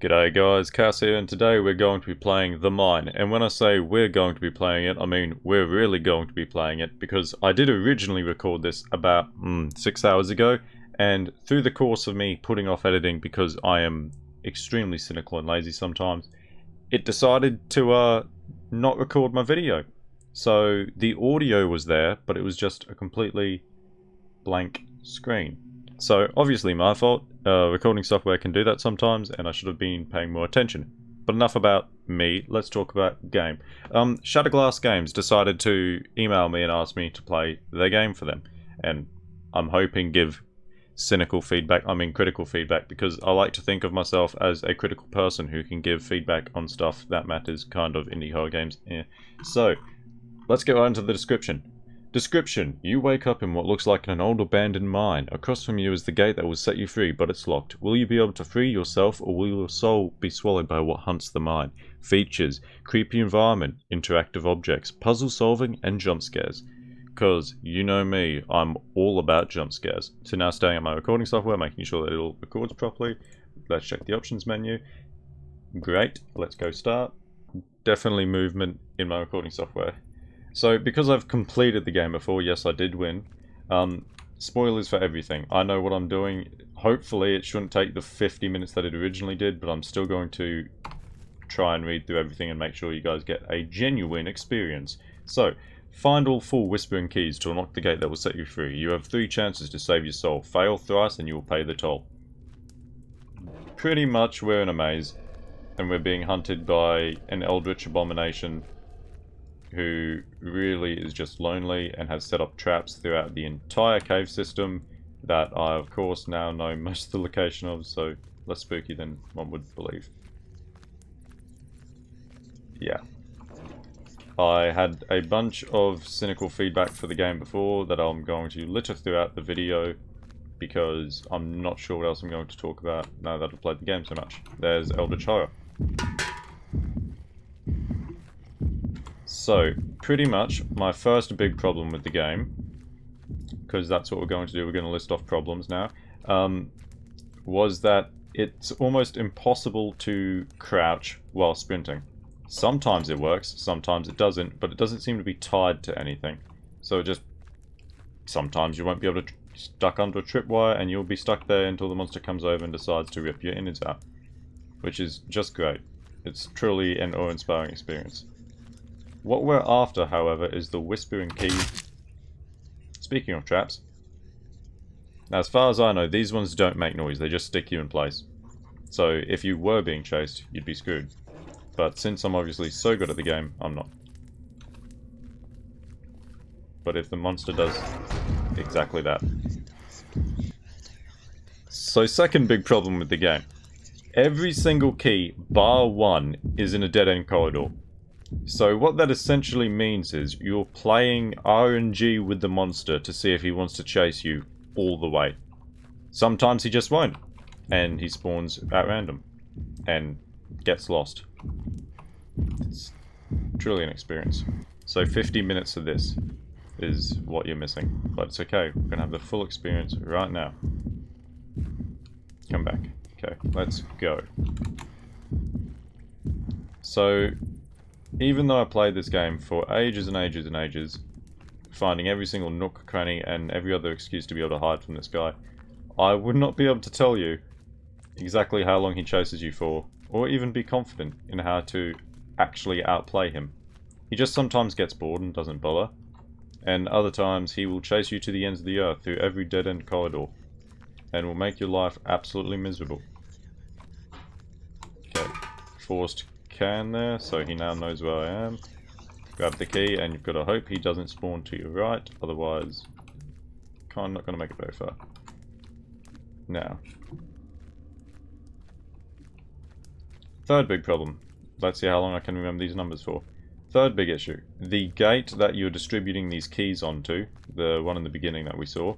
G'day guys, Cass here, and today we're going to be playing The Mine. And when I say we're going to be playing it, I mean we're really going to be playing it, because I did originally record this about 6 hours ago, and through the course of me putting off editing because I am extremely cynical and lazy sometimes, it decided to not record my video. So the audio was there, but it was just a completely blank screen. So obviously my fault. Recording software can do that sometimes, and I should have been paying more attention. But enough about me, let's talk about game. Shatterglass Games decided to email me and ask me to play their game for them. And I'm hoping give critical feedback, because I like to think of myself as a critical person who can give feedback on stuff that matters, kind of indie horror games. Yeah. So, let's get right into the description. Description: you wake up in what looks like an old abandoned mine. Across from you is the gate that will set you free, but it's locked. Will you be able to free yourself, or will your soul be swallowed by what hunts the mine? Features: creepy environment, interactive objects, puzzle solving, and jump scares. Cause, you know me, I'm all about jump scares. So now staying at my recording software, making sure that it all records properly. Let's check the options menu. Great, let's go start. Definitely movement in my recording software. So, because I've completed the game before, yes, I did win. Spoilers for everything. I know what I'm doing. Hopefully it shouldn't take the 50 minutes that it originally did, but I'm still going to try and read through everything and make sure you guys get a genuine experience. So, find all 4 whispering keys to unlock the gate that will set you free. You have 3 chances to save your soul. Fail thrice and you will pay the toll. Pretty much we're in a maze, and we're being hunted by an eldritch abomination who really is just lonely and has set up traps throughout the entire cave system that I of course now know most of the location of, so less spooky than one would believe. Yeah. I had a bunch of cynical feedback for the game before that I'm going to litter throughout the video, because I'm not sure what else I'm going to talk about now that I've played the game so much. There's Eldritch Horror. So, pretty much, my first big problem with the game, because that's what we're going to do, we're going to list off problems now, was that it's almost impossible to crouch while sprinting. Sometimes it works, sometimes it doesn't, but it doesn't seem to be tied to anything. So it just, sometimes you won't be able to stuck under a tripwire, and you'll be stuck there until the monster comes over and decides to rip your innards out. Which is just great. It's truly an awe-inspiring experience. What we're after, however, is the whispering key. Speaking of traps, now as far as I know, these ones don't make noise, they just stick you in place. So if you were being chased, you'd be screwed. But since I'm obviously so good at the game, I'm not. But if the monster does exactly that. So second big problem with the game. Every single key, bar 1, is in a dead-end corridor. So what that essentially means is you're playing RNG with the monster to see if he wants to chase you all the way. Sometimes he just won't, and he spawns at random and gets lost. It's truly an experience. So 50 minutes of this is what you're missing, but it's okay. We're gonna have the full experience right now. Come back. Okay, let's go. So, even though I played this game for ages and ages and ages, finding every single nook, cranny, and every other excuse to be able to hide from this guy, I would not be able to tell you exactly how long he chases you for, or even be confident in how to actually outplay him. He just sometimes gets bored and doesn't bother, and other times he will chase you to the ends of the earth through every dead-end corridor, and will make your life absolutely miserable. Okay, forced can there, so he now knows where I am. Grab the key, and you've got to hope he doesn't spawn to your right, otherwise I'm not going to make it very far. Now, third big problem. Let's see how long I can remember these numbers for. Third big issue. The gate that you're distributing these keys onto, the one in the beginning that we saw,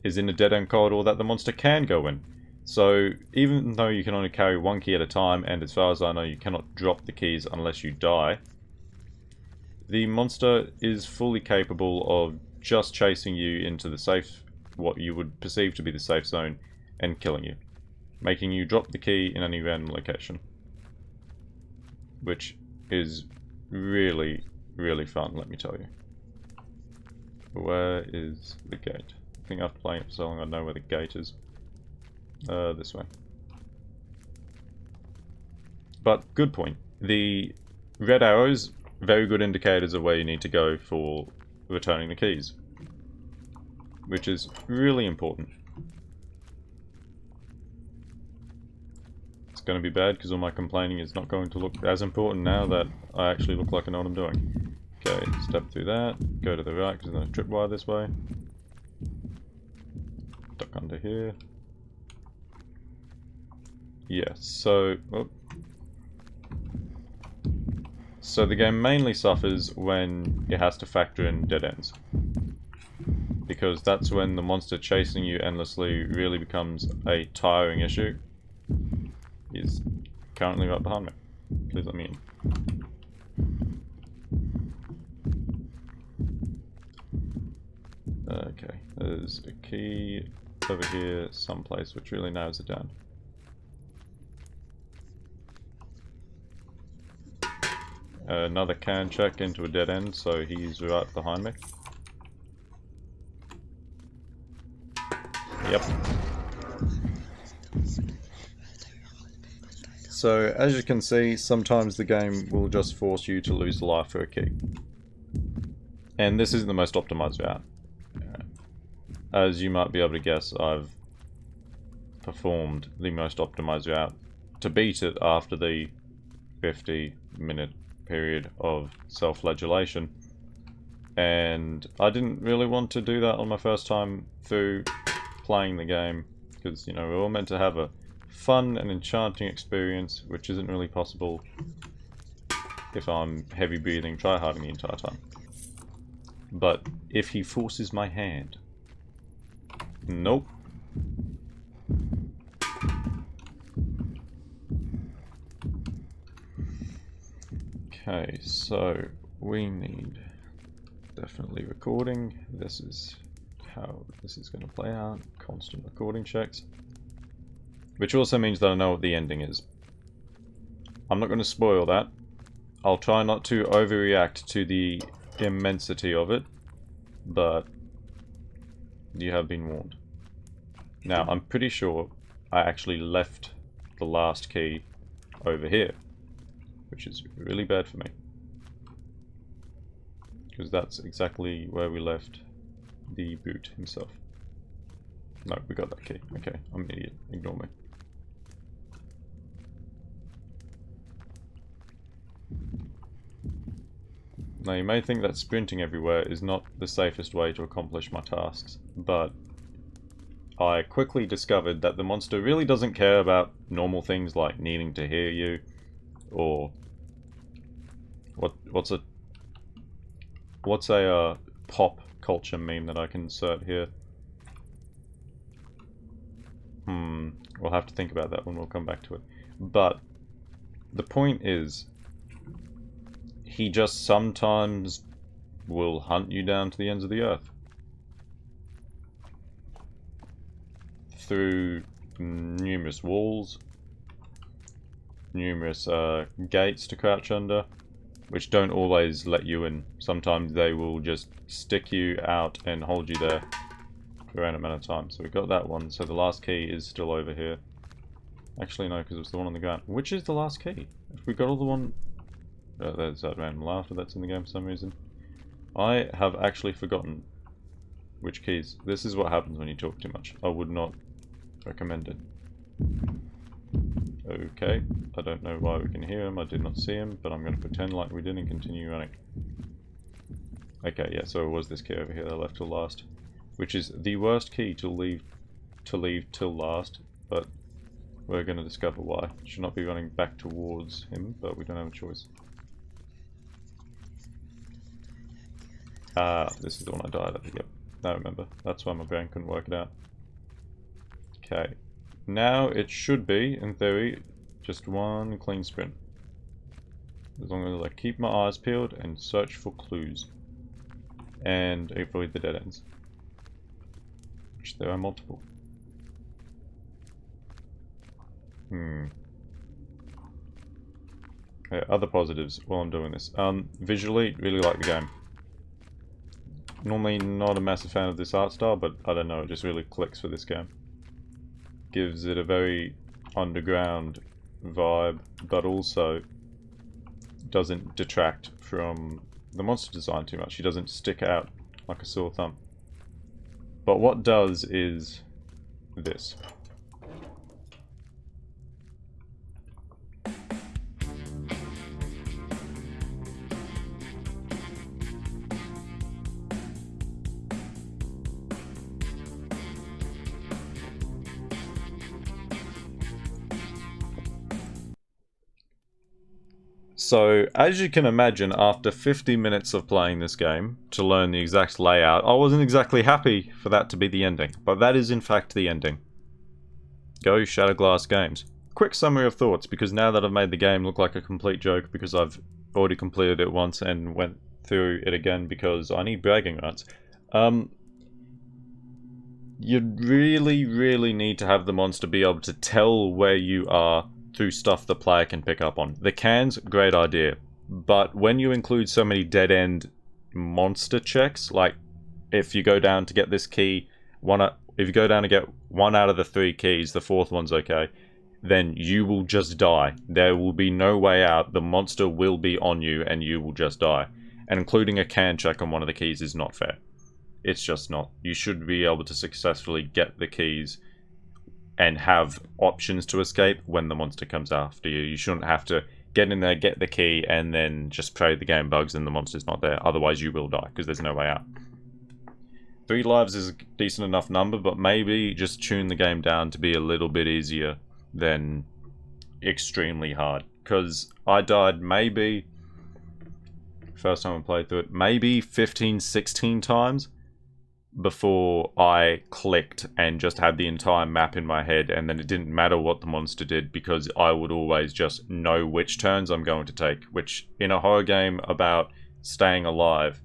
is in a dead-end corridor that the monster can go in. So, even though you can only carry 1 key at a time, and as far as I know you cannot drop the keys unless you die, the monster is fully capable of just chasing you into the safe, what you would perceive to be the safe zone, and killing you. making you drop the key in any random location, which is really, really fun, let me tell you. Where is the gate? I think after playing it for so long I know where the gate is. This way. But good point. The red arrows, very good indicators of where you need to go for returning the keys, which is really important. It's going to be bad because all my complaining is not going to look as important now that I actually look like I know what I'm doing. Okay, step through that, go to the right because there's no tripwire this way. Duck under here. Yeah, so... Oh. So the game mainly suffers when it has to factor in dead ends. Because that's when the monster chasing you endlessly really becomes a tiring issue. He's currently right behind me. Please let me in. Okay, there's a key over here someplace which really narrows it down. Another can check into a dead end, so he's right behind me. Yep. So, as you can see, sometimes the game will just force you to lose life for a key. And this isn't the most optimized route. As you might be able to guess, I've performed the most optimized route to beat it after the 50-minute period of self-flagellation. And I didn't really want to do that on my first time through playing the game, because, you know, we're all meant to have a fun and enchanting experience, which isn't really possible if I'm heavy breathing tryharding the entire time. But if he forces my hand... Nope. Okay, so we need definitely recording. This is how this is going to play out. Constant recording checks. Which also means that I know what the ending is. I'm not going to spoil that. I'll try not to overreact to the immensity of it, but you have been warned. Now, I'm pretty sure I actually left the last key over here, which is really bad for me, because that's exactly where we left the boot himself. No, we got that key. Okay, I'm an idiot. Ignore me. Now, you may think that sprinting everywhere is not the safest way to accomplish my tasks, but I quickly discovered that the monster really doesn't care about normal things like needing to hear you, or what's a pop culture meme that I can insert here? We'll have to think about that when we'll come back to it. But the point is, he just sometimes will hunt you down to the ends of the earth. Through numerous walls, numerous gates to crouch under, which don't always let you in. Sometimes they will just stick you out and hold you there for a random amount of time. So we got that one, so the last key is still over here. Actually no, because it was the one on the ground. Which is the last key? If we got all the one... there's that random laughter that's in the game for some reason. I have actually forgotten which keys. This is what happens when you talk too much. I would not recommend it. Okay, I don't know why we can hear him. I did not see him, but I'm going to pretend like we did and continue running. Okay, yeah, so it was this key over here that I left till last, which is the worst key to leave till last, but we're going to discover why. Should not be running back towards him, but we don't have a choice. Ah, this is the one I died at. Yep, I remember. That's why my brain couldn't work it out. Okay, now it should be, in theory, just one clean sprint. As long as I keep my eyes peeled and search for clues. And avoid the dead ends. Which there are multiple. Okay, other positives while I'm doing this. Visually, really like the game. Normally not a massive fan of this art style, but I don't know, it just really clicks for this game. Gives it a very underground vibe, but also doesn't detract from the monster design too much. He doesn't stick out like a sore thumb. But what does is this. So, as you can imagine, after 50 minutes of playing this game, to learn the exact layout, I wasn't exactly happy for that to be the ending. But that is in fact the ending. Go Shatterglass Games. Quick summary of thoughts, because now that I've made the game look like a complete joke because I've already completed it once and went through it again because I need bragging rights. You really need to have the monster be able to tell where you are through stuff the player can pick up on. The cans, great idea, but when you include so many dead-end monster checks, like if you go down to get this key, if you go down to get one out of the 3 keys, the 4th one's okay, then you will just die. There will be no way out, the monster will be on you and you will just die. And including a can check on one of the keys is not fair. It's just not. You should be able to successfully get the keys and have options to escape when the monster comes after you. You shouldn't have to get in there, get the key, and then just pray the game bugs and the monster's not there. Otherwise you will die, because there's no way out. 3 lives is a decent enough number, but maybe just tune the game down to be a little bit easier than extremely hard. Because I died maybe, first time I played through it, maybe 15, 16 times before I clicked and just had the entire map in my head, and then it didn't matter what the monster did because I would always just know which turns I'm going to take, which in a horror game about staying alive,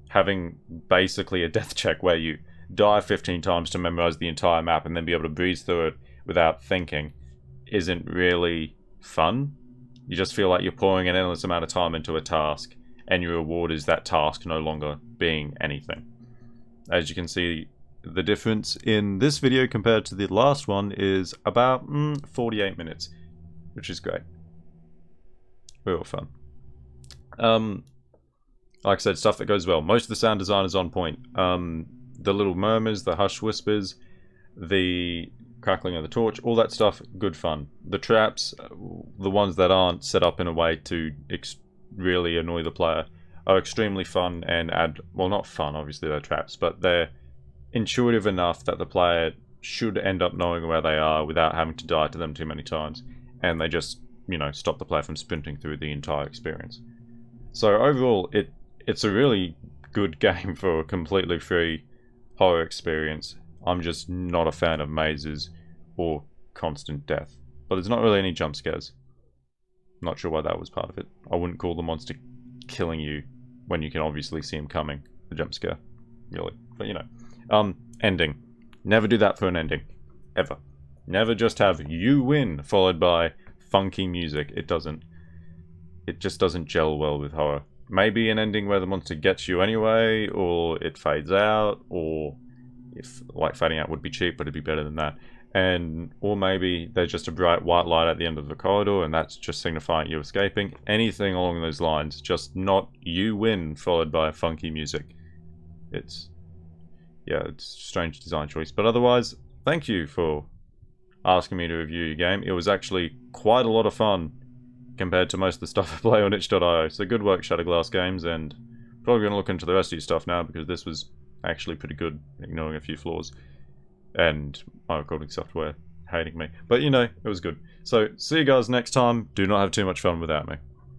having basically a death check where you die 15 times to memorize the entire map and then be able to breeze through it without thinking isn't really fun. You just feel like you're pouring an endless amount of time into a task and your reward is that task no longer being anything. As you can see, the difference in this video compared to the last one is about 48 minutes, which is great. Real fun. Like I said, stuff that goes well. Most of the sound design is on point. The little murmurs, the hush whispers, the crackling of the torch, all that stuff, good fun. The traps, the ones that aren't set up in a way to really annoy the player, are extremely fun and add, well, not fun, obviously they're traps, but they're intuitive enough that the player should end up knowing where they are without having to die to them too many times. And they just, you know, stop the player from sprinting through the entire experience. So overall, it's a really good game for a completely free horror experience. I'm just not a fan of mazes or constant death. But there's not really any jump scares. Not sure why that was part of it. I wouldn't call the monster killing you when you can obviously see him coming a jump scare, really. But you know, ending. Never do that for an ending, ever. Never just have you win followed by funky music. It just doesn't gel well with horror. Maybe an ending where the monster gets you anyway, or it fades out, or if like fading out would be cheap, but it'd be better than that. Or maybe there's just a bright white light at the end of the corridor and that's just signifying you escaping. Anything along those lines, just not you win followed by funky music. It's a strange design choice. But otherwise, thank you for asking me to review your game. It was actually quite a lot of fun compared to most of the stuff I play on itch.io. So good work, Shatterglass Games, and probably going to look into the rest of your stuff now because this was actually pretty good, ignoring a few flaws. And my recording software hating me. But you know, it was good. So, see you guys next time. Do not have too much fun without me.